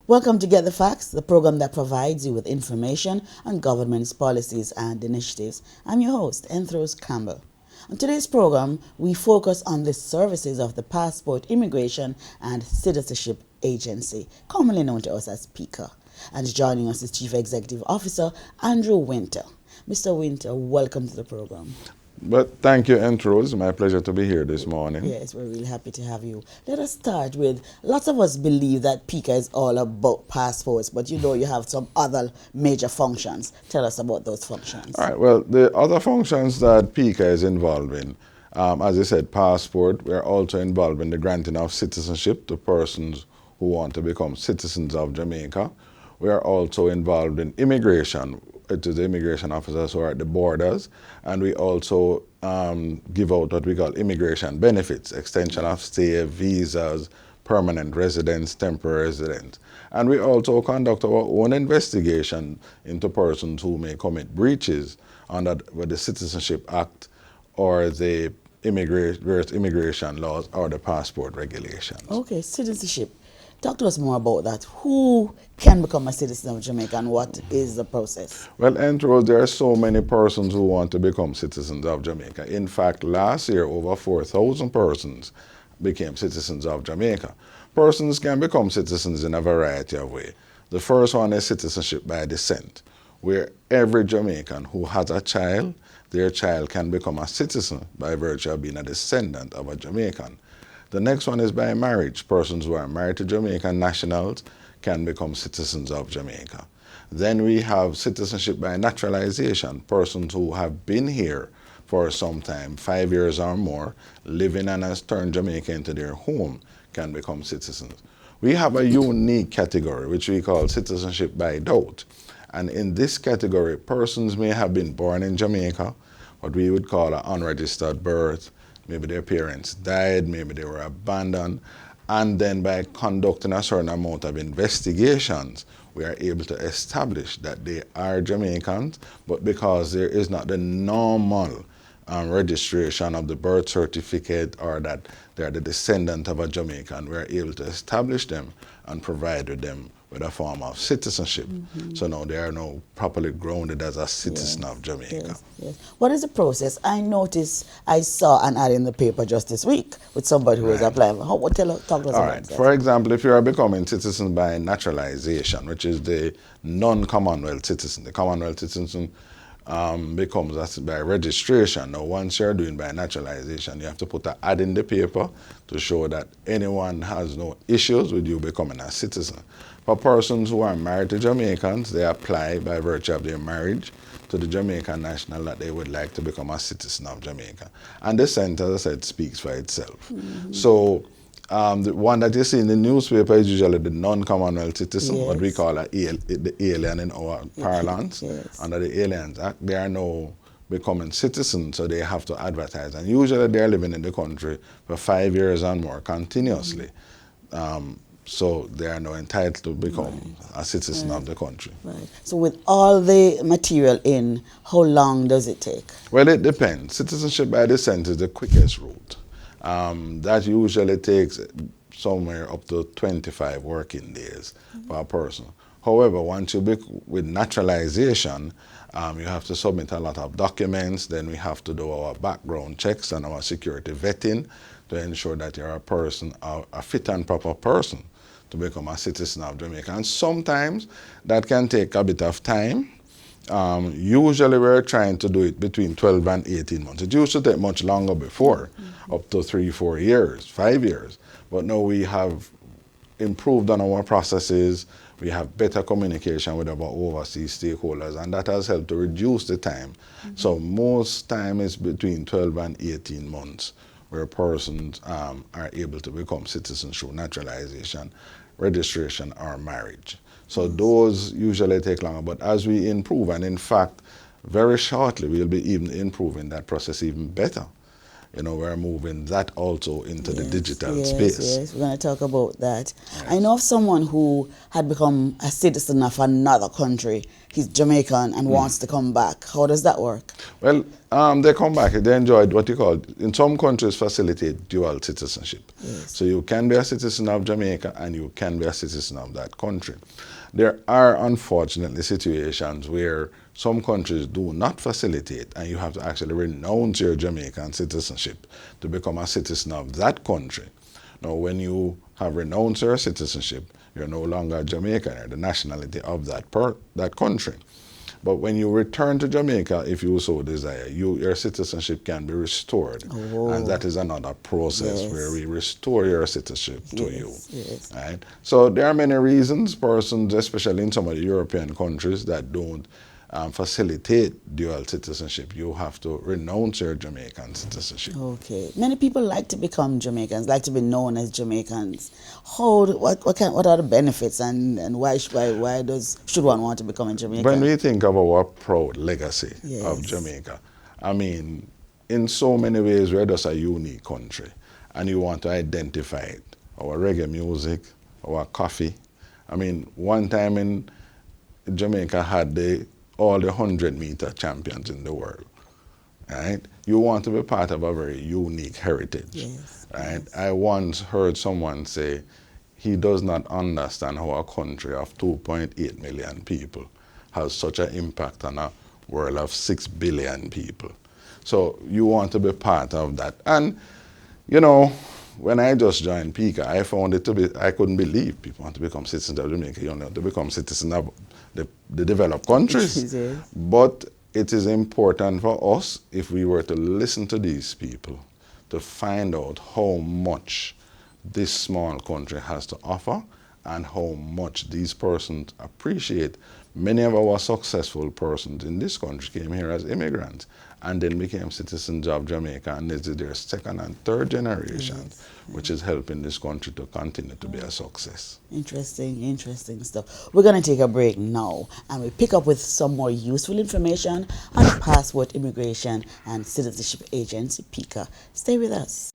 Welcome to Get the Facts, the program that provides you with information on government's policies and initiatives. I'm your host, Enthros Campbell. On today's program, we focus on the services of the Passport, Immigration and Citizenship Agency, commonly known to us as PICA. And joining us is Chief Executive Officer Andrew Winter. Mr. Winter, welcome to the program. But thank you, Enthros. My pleasure to be here this morning. Yes, we're really happy to have you. Let us start with, lots of us believe that PICA is all about passports, but you know you have some other major functions. Tell us about those functions. All right, well, the other functions that PICA is involved in, as I said, passport, we're also involved in the granting of citizenship to persons who want to become citizens of Jamaica. We are also involved in immigration, to the immigration officers who are at the borders, and we also give out what we call immigration benefits, extension of stay, visas, permanent residence, temporary residence. And we also conduct our own investigation into persons who may commit breaches under the Citizenship Act or the immigration laws or the passport regulations. Okay, citizenship. Talk to us more about that. Who can become a citizen of Jamaica and what is the process? Well, Enthros, there are so many persons who want to become citizens of Jamaica. In fact, last year, over 4,000 persons became citizens of Jamaica. Persons can become citizens in a variety of ways. The first one is citizenship by descent, where every Jamaican who has a child, their child can become a citizen by virtue of being a descendant of a Jamaican. The next one is by marriage. Persons who are married to Jamaican nationals can become citizens of Jamaica. Then we have citizenship by naturalization. Persons who have been here for some time, 5 years or more, living and has turned Jamaica into their home, can become citizens. We have a unique category which we call citizenship by doubt. And in this category, persons may have been born in Jamaica, what we would call an unregistered birth. Maybe their parents died, maybe they were abandoned, and then by conducting a certain amount of investigations, we are able to establish that they are Jamaicans, but because there is not the normal registration of the birth certificate or that they are the descendant of a Jamaican, we are able to establish them and provide them with a form of citizenship. So now they are now properly grounded as a citizen of Jamaica. Yes. What is the process? I noticed, I saw an ad in the paper just this week with somebody who was applying. Talk to us about that. For example, if you are becoming citizen by naturalization, which is the non-Commonwealth citizen, the Commonwealth citizen becomes by registration. Now, once you're doing by naturalization, you have to put an ad in the paper to show that anyone has no issues with you becoming a citizen. For persons who are married to Jamaicans, they apply by virtue of their marriage to the Jamaican national that they would like to become a citizen of Jamaica. And the sentence, as I said, speaks for itself. So the one that you see in the newspaper is usually the non-Commonwealth citizen, what we call the alien in our parlance. Under the Aliens Act, they are now becoming citizens, so they have to advertise. And usually they are living in the country for 5 years and more continuously. So they are now entitled to become a citizen of the country. So with all the material in, how long does it take? Well, it depends. Citizenship by descent is the quickest route. That usually takes somewhere up to 25 working days for a person. However, once you with naturalization, you have to submit a lot of documents. Then we have to do our background checks and our security vetting to ensure that you're a person, a fit and proper person to become a citizen of Jamaica. And sometimes that can take a bit of time. Usually we're trying to do it between 12 and 18 months. It used to take much longer before, up to 3, 4 years, 5 years. But now we have improved on our processes. We have better communication with our overseas stakeholders, and that has helped to reduce the time. So most time is between 12 and 18 months where persons are able to become citizens through naturalization, registration, or marriage. So those usually take longer, but as we improve, and in fact, very shortly we'll be even improving that process even better. we're moving that also into the digital yes, space. yes. We're going to talk about that. Yes. I know of someone who had become a citizen of another country. He's Jamaican and wants to come back. How does that work? Well, they come back. They enjoyed what you call, in some countries, facilitate dual citizenship. Yes. So you can be a citizen of Jamaica and you can be a citizen of that country. There are unfortunately situations where some countries do not facilitate and you have to actually renounce your Jamaican citizenship to become a citizen of that country. Now, when you have renounced your citizenship, you're no longer Jamaican, you're the nationality of that country. But when you return to Jamaica, if you so desire, your citizenship can be restored. And that is another process where we restore your citizenship to you. Yes. Right? So there are many reasons, persons, especially in some of the European countries, that don't facilitate dual citizenship. You have to renounce your Jamaican citizenship. Okay. Many people like to become Jamaicans, like to be known as Jamaicans. What are the benefits and why should one want to become a Jamaican? When we think of our proud legacy Yes. of Jamaica, I mean, in so many ways, we're just a unique country. And you want to identify it. Our reggae music, our coffee. I mean, one time in Jamaica had all the 100-meter champions in the world. Right? You want to be part of a very unique heritage. Yes. Right? Yes. I once heard someone say, he does not understand how a country of 2.8 million people has such an impact on a world of 6 billion people. So you want to be part of that. And, when I just joined PICA, I found it to be, I couldn't believe people want to become citizens of Jamaica. You want to become citizens of the developed countries. Yes. But it is important for us, if we were to listen to these people, to find out how much this small country has to offer and how much these persons appreciate. Many of our successful persons in this country came here as immigrants and then became citizens of Jamaica, and this is their second and third generation, which is helping this country to continue to be a success. Interesting stuff. We're going to take a break now and we pick up with some more useful information on the Passport Immigration and Citizenship Agency, PICA. Stay with us.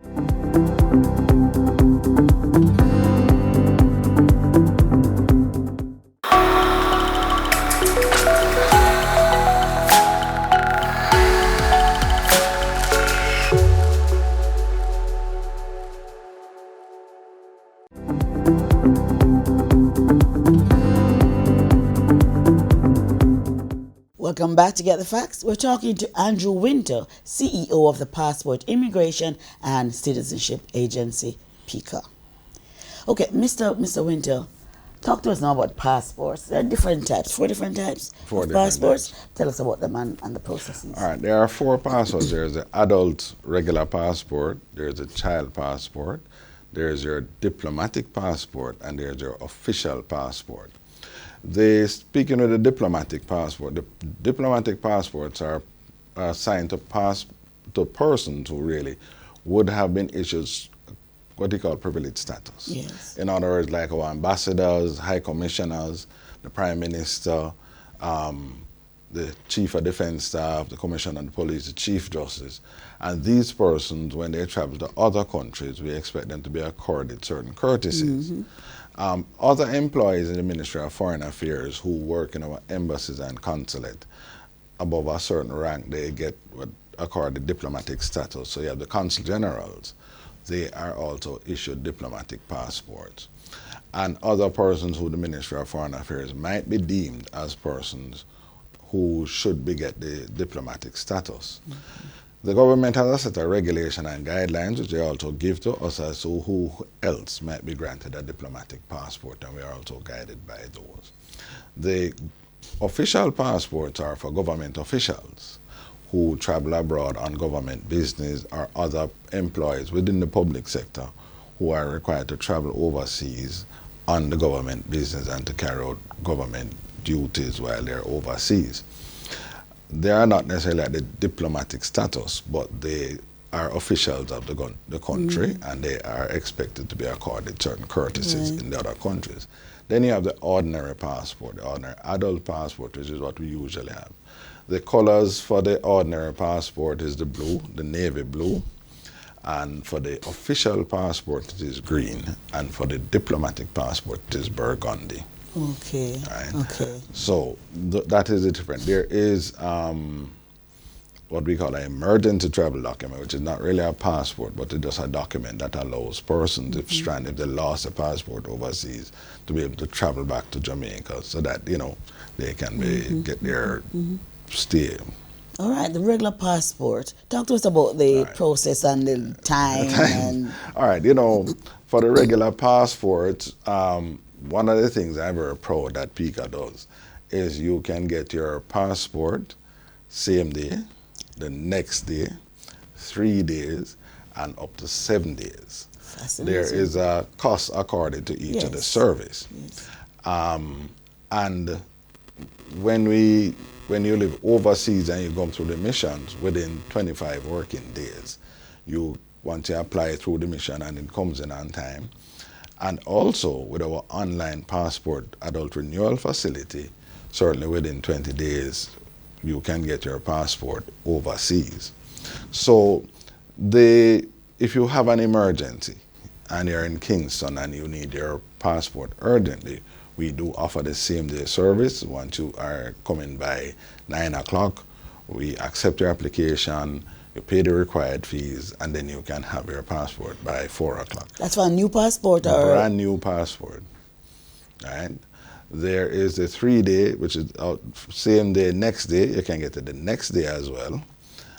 Welcome back to Get the Facts. We're talking to Andrew Winter, CEO of the Passport Immigration and Citizenship Agency, PICA. Okay, Mr. Winter, talk to us now about passports. There are different types, four different types of passports. Tell us about them and the processes. All right, there are 4 passports. There's the adult regular passport, there's a child passport, there's your diplomatic passport, and there's your official passport. Speaking of the diplomatic passport, the diplomatic passports are assigned to persons who really would have been issued what they call privileged status. Yes. In other words, like our ambassadors, high commissioners, the prime minister, the chief of defense staff, the commissioner of the police, the chief justice. And these persons, when they travel to other countries, we expect them to be accorded certain courtesies. Other employees in the Ministry of Foreign Affairs who work in our embassies and consulate, above a certain rank, they get what accorded diplomatic status. So you have the consul generals. They are also issued diplomatic passports. And other persons who the Ministry of Foreign Affairs might be deemed as persons who should get the diplomatic status. The government has a set of regulations and guidelines which they also give to us as to who else might be granted a diplomatic passport, and we are also guided by those. The official passports are for government officials who travel abroad on government business, or other employees within the public sector who are required to travel overseas on the government business and to carry out government duties while they're overseas. They are not necessarily at the diplomatic status, but they are officials of the country, and they are expected to be accorded certain courtesies in the other countries. Then you have the ordinary passport, the ordinary adult passport, which is what we usually have. The colors for the ordinary passport is the blue, the navy blue. And for the official passport, it is green. And for the diplomatic passport, it is burgundy. Okay. Right? Okay. So that is the difference. There is what we call an emergency travel document, which is not really a passport, but it's just a document that allows persons, if stranded, if they lost a passport overseas, to be able to travel back to Jamaica so that, you know, they can get their stay. All right, the regular passport. Talk to us about the process and the time. And All right, you know, for the regular passport, one of the things I'm very proud that PICA does is you can get your passport same day, the next day, 3 days, and up to 7 days. There is a cost according to each of the service. Yes. And when you live overseas and you go through the missions within 25 working days, you want to apply through the mission and it comes in on time. And also with our online passport adult renewal facility, certainly within 20 days, you can get your passport overseas. So if you have an emergency and you're in Kingston and you need your passport urgently, we do offer the same day service. Once you are coming by 9 o'clock, we accept your application, you pay the required fees, and then you can have your passport by 4 o'clock. That's for a new passport or? Brand new passport, right? There is the 3 day, which is same day, next day. You can get it the next day as well.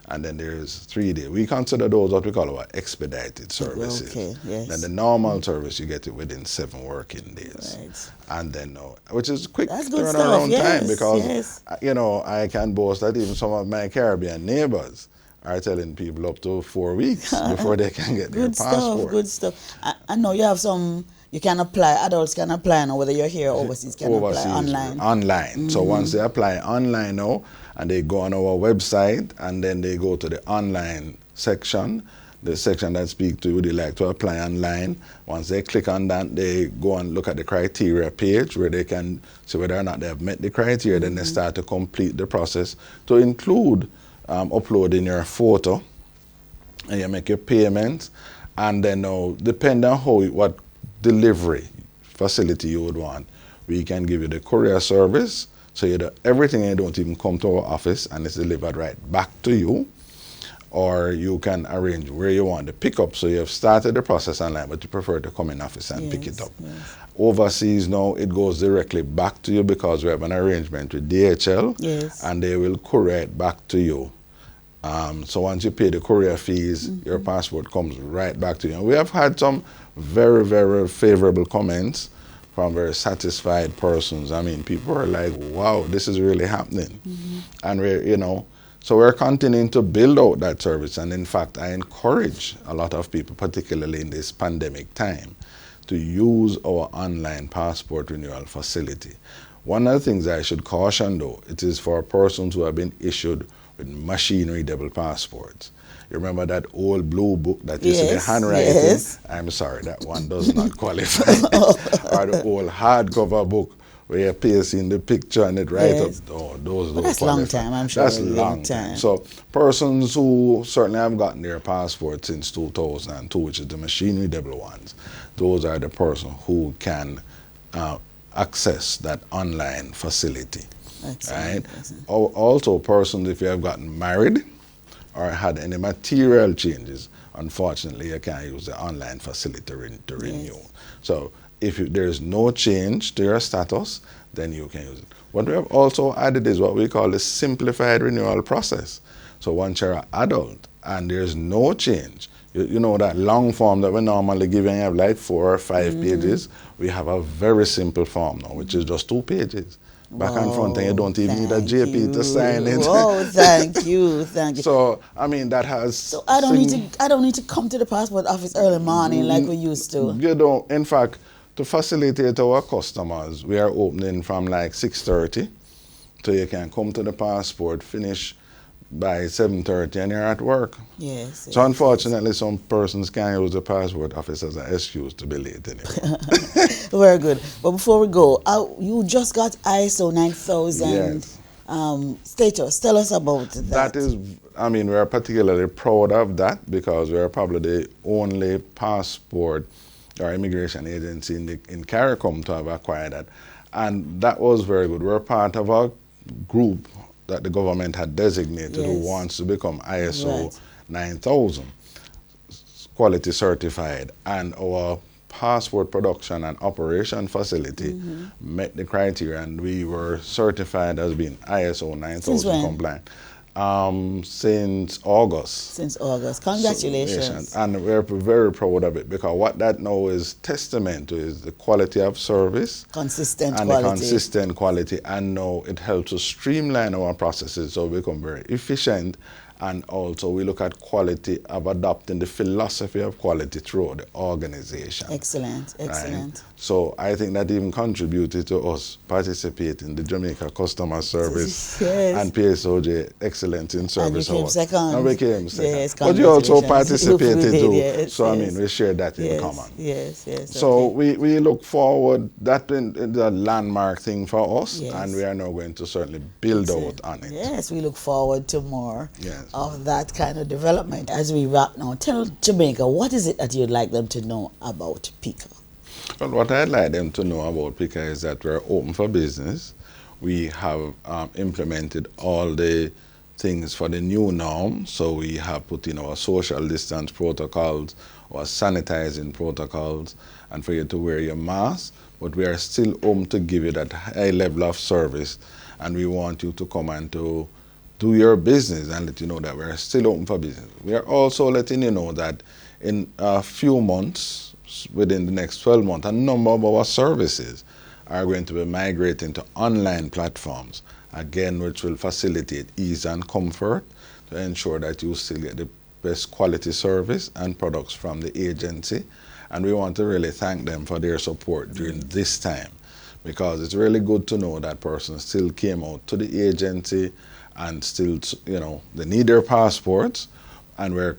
And then there's 3 day. We consider those what we call our expedited services. Okay, yes. Then the normal service, you get it within 7 working days. Right. And then, which is quick That's good turnaround stuff, time yes, because, yes. you know, I can boast that even some of my Caribbean neighbors are telling people up to 4 weeks before they can get their passport. Good stuff. I know you have some, you can apply, adults can apply now, whether you're here or overseas, can apply online. Online. So once they apply online now, and they go on our website, and then they go to the online section, the section that speaks to would you like to apply online. Once they click on that, they go and look at the criteria page where they can see whether or not they have met the criteria. Then they start to complete the process to include uploading your photo, and you make your payments, and then depending on what delivery facility you would want, we can give you the courier service. So you do everything, and you don't even come to our office, and it's delivered right back to you. Or you can arrange where you want the pickup. So you have started the process online, but you prefer to come in office and pick it up. Yes. Overseas now, it goes directly back to you because we have an arrangement with DHL, Yes. and they will courier it back to you. So once you pay the courier fees, your passport comes right back to you. And we have had some very, very favorable comments from very satisfied persons. I mean, people are like, wow, this is really happening. And we're continuing to build out that service. And in fact, I encourage a lot of people, particularly in this pandemic time, to use our online passport renewal facility. One of the things I should caution though, it is for persons who have been issued with machine-readable passports. You remember that old blue book that you see the handwriting? Yes. I'm sorry, that one does not qualify. Or the old hardcover book where you paste in the picture and it right up. Oh, those don't that's qualify. long time, I'm sure. That's long time. So persons who certainly have gotten their passport since 2002, which is the machine-readable ones, those are the person who can access that online facility. Right? Also, persons, if you have gotten married or had any material changes, unfortunately, you can't use the online facility to renew. So if there's no change to your status, then you can use it. What we have also added is what we call the simplified renewal process. So once you're an adult and there's no change, you know that long form that we normally give, and you have like 4 or 5 pages, we have a very simple form now, which is just 2 pages. Back and front, and you don't even need a JP to sign it. Oh, thank you. So I mean that has. So I don't need to come to the passport office early morning like we used to. You don't. In fact, to facilitate our customers, we are opening from like 6:30, so you can come to the passport, finish by 7:30, and you're at work. Yes. So unfortunately, some persons can't use the passport office as an excuse to be late anyway. Very good. But before we go, you just got ISO 9000. Yes. status. Tell us about That that. is, I mean, we're particularly proud of that because we're probably the only passport or immigration agency in CARICOM to have acquired that. And that was very good. We're part of a group that the government had designated who Yes. wants to become ISO Right. 9000 quality certified, and our passport production and operation facility met the criteria, and we were certified as being ISO Since 9000 when? compliant since August. Since August. So, Congratulations. and we're very proud of it because what that now is testament to is the quality of service Consistent and the quality. consistent quality, and now it helps us streamline our processes so we become very efficient, and also we look at quality of adopting the philosophy of quality throughout the organization. Excellent, Right? excellent. So I think that even contributed to us participating in the Jamaica Customer Service Yes. and PSOJ Excellence in Service you came Award. second. And we came second. Yes, but you also congratulations. participated We did, too. yes, So I yes. mean, we share that in Yes, common. yes, yes. So okay. we look forward, that in the landmark thing for us, Yes. and we are now going to certainly build out on it. Yes, we look forward to more Yes. of that kind of development. As we wrap now, tell Jamaica, what is it that you'd like them to know about PICA? Well, what I'd like them to know about PICA is that we're open for business. We have implemented all the things for the new norm. So we have put in our social distance protocols, our sanitizing protocols, and for you to wear your mask. But we are still home to give you that high level of service, and we want you to come and to do your business and let you know that we're still open for business. We are also letting you know that in a few months, within the next 12 months, a number of our services are going to be migrating to online platforms, again, which will facilitate ease and comfort to ensure that you still get the best quality service and products from the agency. And we want to really thank them for their support during this time, because it's really good to know that person still came out to the agency and still, you know, they need their passports, and we're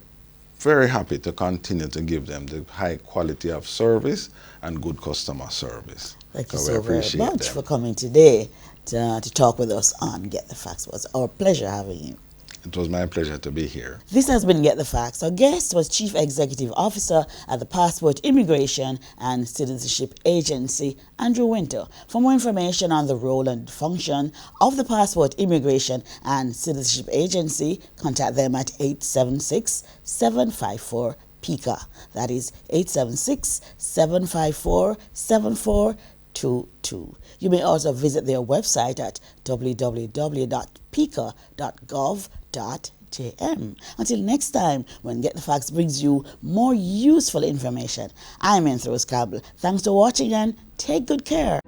very happy to continue to give them the high quality of service and good customer service. Thank you we so very appreciate much them. for coming today to talk with us on Get the Facts. It was our pleasure having you. It was my pleasure to be here. This has been Get the Facts. Our guest was Chief Executive Officer at the Passport Immigration and Citizenship Agency, Andrew Winter. For more information on the role and function of the Passport Immigration and Citizenship Agency, contact them at 876-754-PICA. That is 876-754-7422. You may also visit their website at www.pica.gov.jm. Until next time, when Get the Facts brings you more useful information, I'm Enthros Campbell. Thanks for watching and take good care.